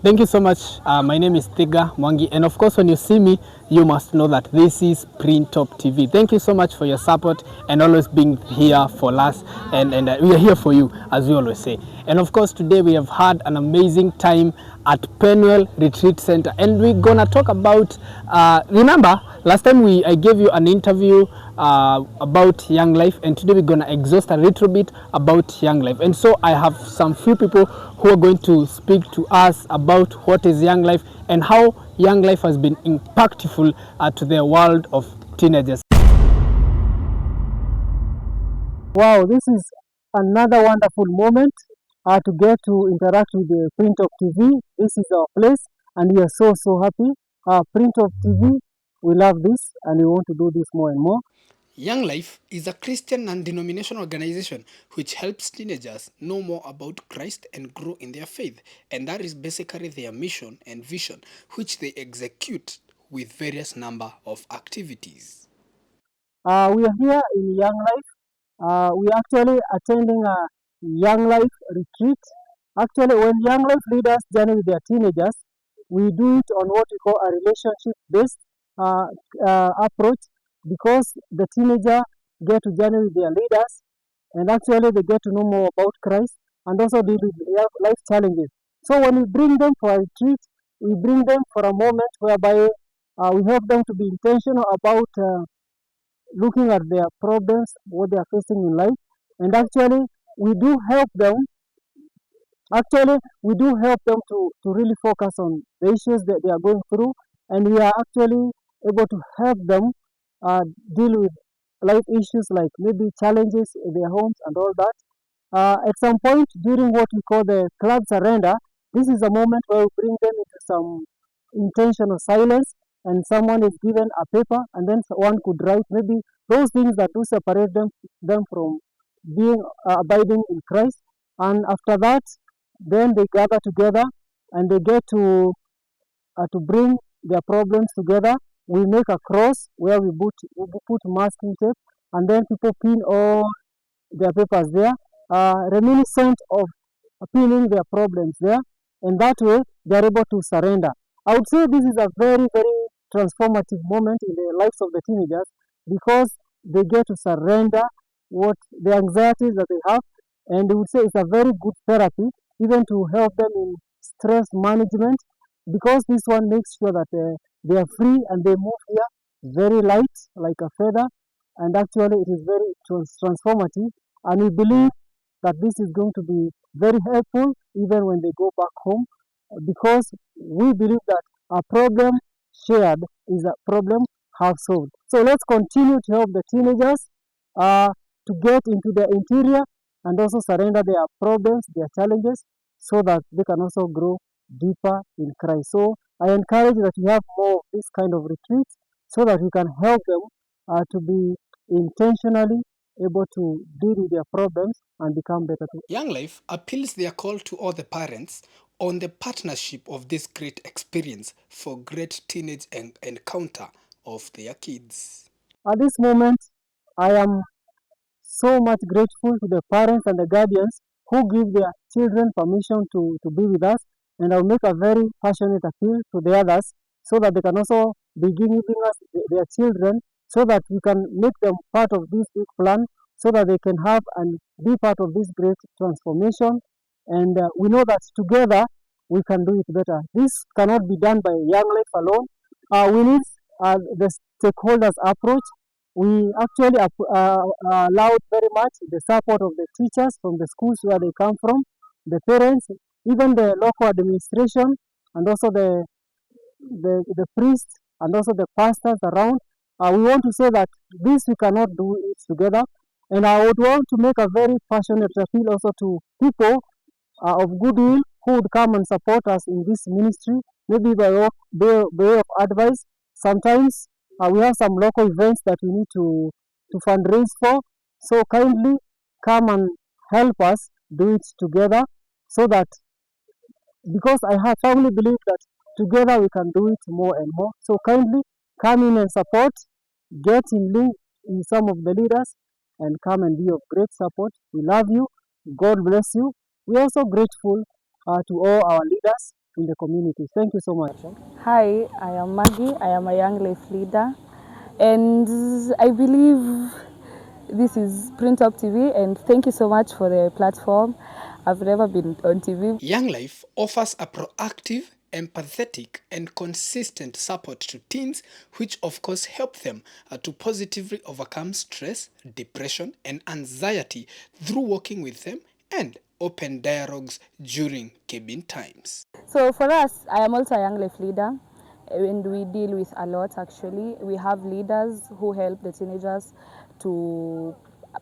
Thank you so much. My name is Thiga Mwangi, and of course, when you see me, you must know that this is Printop TV. Thank you so much for your support and always being here for us, and we are here for you, as we always say. And of course, today we have had an amazing time at Penwell Retreat Center, and we're gonna talk about. Remember, last time I gave you an interview about Young Life, and today we're gonna exhaust a little bit about Young Life. And so I have some few people who are going to speak to us about what is Young Life and how Young Life has been impactful to the world of teenagers. Wow, this is another wonderful moment to get to interact with the Print of TV. This is our place, and we are so happy. Print of TV, we love this, and we want to do this more and more. Young Life is a Christian non-denominational organization which helps teenagers know more about Christ and grow in their faith. And that is basically their mission and vision, which they execute with various number of activities. We are here in Young Life. We are actually attending a Young Life retreat. Actually, when Young Life leaders journey with their teenagers, we do it on what we call a relationship-based uh, approach, because the teenager get to journey with their leaders, and actually they get to know more about Christ and also deal with life challenges. So when we bring them for a retreat, we bring them for a moment whereby we help them to be intentional about looking at their problems, what they are facing in life, and we do help them. We do help them to really focus on the issues that they are going through, and we are actually able to help them deal with life issues like maybe challenges in their homes and all that. At some point during what we call the club surrender, this is a moment where we bring them into some intentional silence, and someone is given a paper, and then one could write maybe those things that do separate them from being abiding in Christ. And after that, then they gather together and they get to bring their problems together. We make a cross where we put masking tape, and then people pin all their papers there, reminiscent of pinning their problems there, and that way they are able to surrender. I would say this is a very transformative moment in the lives of the teenagers, because they get to surrender what the anxieties that they have, and I would say it's a very good therapy even to help them in stress management, because this one makes sure that they are free and they move here very light like a feather, and actually it is very transformative, and we believe that this is going to be very helpful even when they go back home, because we believe that a problem shared is a problem half solved. So let's continue to help the teenagers uh, to get into their interior and also surrender their problems, their challenges, so that they can also grow deeper in Christ. So I encourage that we have more of this kind of retreats so that we can help them to be intentionally able to deal with their problems and become better too. Young Life appeals their call to all the parents on the partnership of this great experience for great teenage encounter of their kids. At this moment, I am so much grateful to the parents and the guardians who give their children permission to be with us. And I'll make a very passionate appeal to the others so that they can also begin giving us their children, so that we can make them part of this big plan, so that they can have and be part of this great transformation. And we know that together we can do it better. This cannot be done by Young Life alone. We need the stakeholders approach. We actually allowed very much the support of the teachers from the schools where they come from, the parents, even the local administration, and also the priests, and also the pastors around. We want to say that this we cannot do it together. And I would want to make a very passionate appeal also to people of goodwill who would come and support us in this ministry, maybe by way of advice. Sometimes we have some local events that we need to fundraise for. So kindly come and help us do it together, so that, because I have firmly believe that together we can do it more and more. So kindly come in and support, get in link in some of the leaders, and come and be of great support. We love you. God bless you. We're also grateful to all our leaders in the community. Thank you so much. Hi, I am Maggie. I am a Young Life leader, and I believe this is Print Up TV. And thank you so much for the platform. I've never been on TV. Young Life offers a proactive, empathetic, and consistent support to teens, which of course help them to positively overcome stress, depression, and anxiety through working with them and open dialogues during cabin times. So for us, I am also a Young Life leader, and we deal with a lot actually. We have leaders who help the teenagers to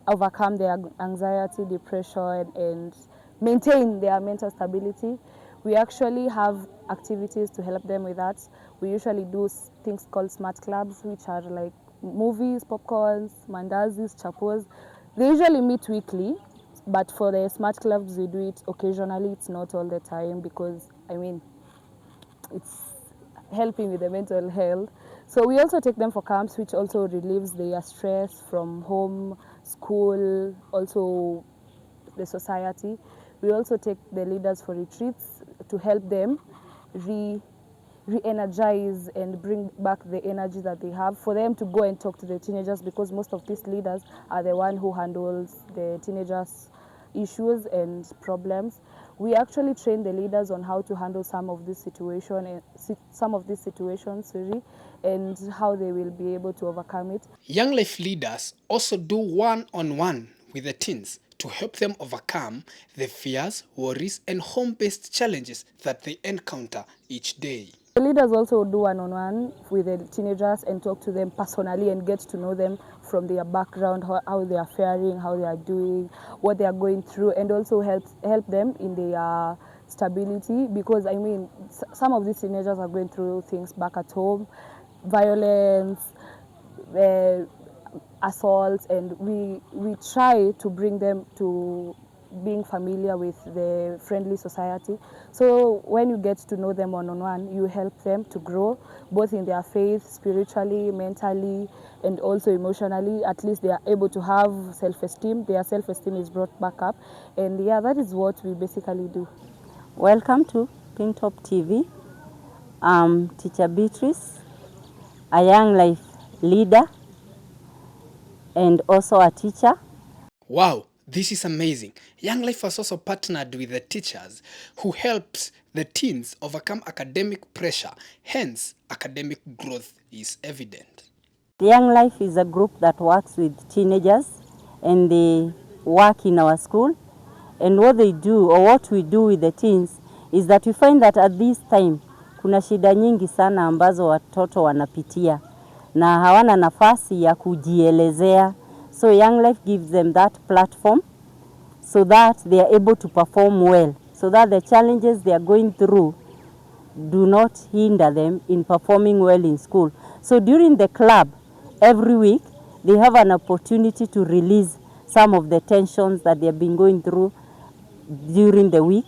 overcome their anxiety, depression, and maintain their mental stability. We actually have activities to help them with that. We usually do things called smart clubs, which are like movies, popcorns, mandazis, chapos. They usually meet weekly, but for the smart clubs, we do it occasionally. It's not all the time because, I mean, it's helping with the mental health. So we also take them for camps, which also relieves their stress from home, school, also the society. We also take the leaders for retreats to help them re-energize and bring back the energy that they have, for them to go and talk to the teenagers, because most of these leaders are the one who handles the teenagers' issues and problems. We actually train the leaders on how to handle some of these situations, and how they will be able to overcome it. Young Life leaders also do one-on-one with the teens to help them overcome the fears, worries, and home-based challenges that they encounter each day. The leaders also do one-on-one with the teenagers and talk to them personally and get to know them from their background, how they are faring, how they are doing, what they are going through, and also help them in their stability, because I mean, some of these teenagers are going through things back at home, violence, assaults, and we try to bring them to being familiar with the friendly society. So when you get to know them one-on-one, you help them to grow both in their faith, spiritually, mentally, and also emotionally. At least they are able to have self-esteem. Their self-esteem is brought back up. And yeah, that is what we basically do. Welcome to Pintop TV. I'm Teacher Beatrice, a Young Life leader and also a teacher. Wow, this is amazing. Young Life has also partnered with the teachers who helps the teens overcome academic pressure. Hence, academic growth is evident. Young Life is a group that works with teenagers, and they work in our school. And what they do, or what we do with the teens, is that we find that at this time kuna shida nyingi sana ambazo watoto wanapitia na hawana nafasi ya kujielezea. So Young Life gives them that platform so that they are able to perform well, so that the challenges they are going through do not hinder them in performing well in school. So during the club, every week, they have an opportunity to release some of the tensions that they have been going through during the week.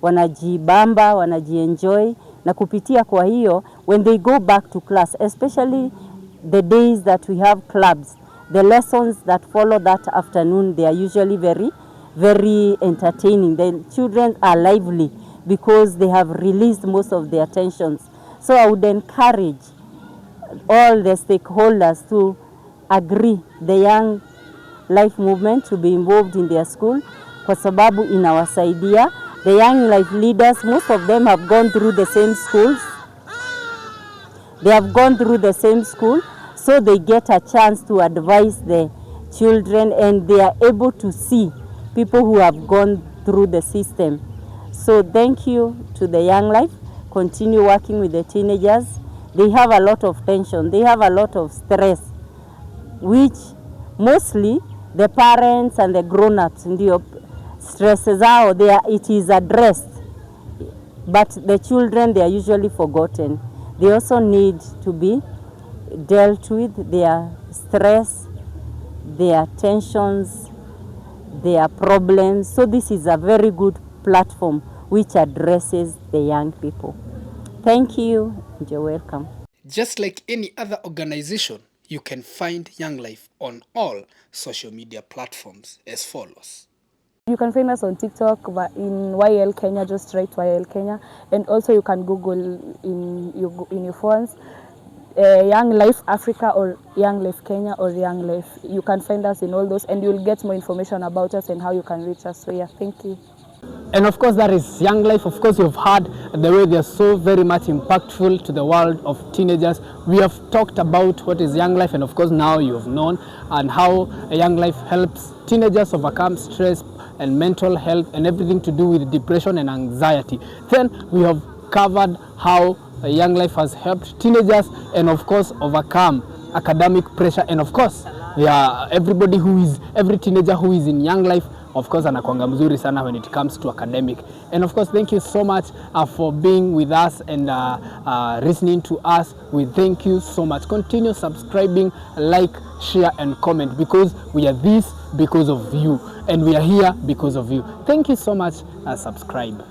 Wanajibamba, wanajienjoy, na kupitia kwa hiyo, when they go back to class, especially the days that we have clubs, the lessons that follow that afternoon, they are usually very, very entertaining. The children are lively because they have released most of their tensions. So I would encourage all the stakeholders to agree the Young Life movement to be involved in their school, kwa sababu inawasaidia. The Young Life leaders, most of them have gone through the same schools. They have gone through the same school, so they get a chance to advise the children, and they are able to see people who have gone through the system. So thank you to the Young Life. Continue working with the teenagers. They have a lot of tension. They have a lot of stress, which mostly the parents and the grown-ups ndio stresses out there, it is addressed, but the children, they are usually forgotten. They also need to be dealt with, their stress, their tensions, their problems. So this is a very good platform which addresses the young people. Thank you and you're welcome. Just like any other organization, you can find Young Life on all social media platforms as follows. You can find us on TikTok in YL Kenya, just write YL Kenya, and also you can Google in your phones Young Life Africa or Young Life Kenya or Young Life. You can find us in all those, and you'll get more information about us and how you can reach us. So yeah, thank you. And of course, that is Young Life. Of course, you've heard the way they're so very much impactful to the world of teenagers. We have talked about what is Young Life, and of course now you've known and how Young Life helps teenagers overcome stress and mental health and everything to do with depression and anxiety. Then we have covered how Young Life has helped teenagers and of course overcome academic pressure, and of course every teenager who is in Young Life, of course anakuanga mzuri sana when it comes to academic. And of course, thank you so much for being with us and listening to us. We thank you so much. Continue subscribing, like, share and comment, because we are this because of you and we are here because of you. Thank you so much. Subscribe.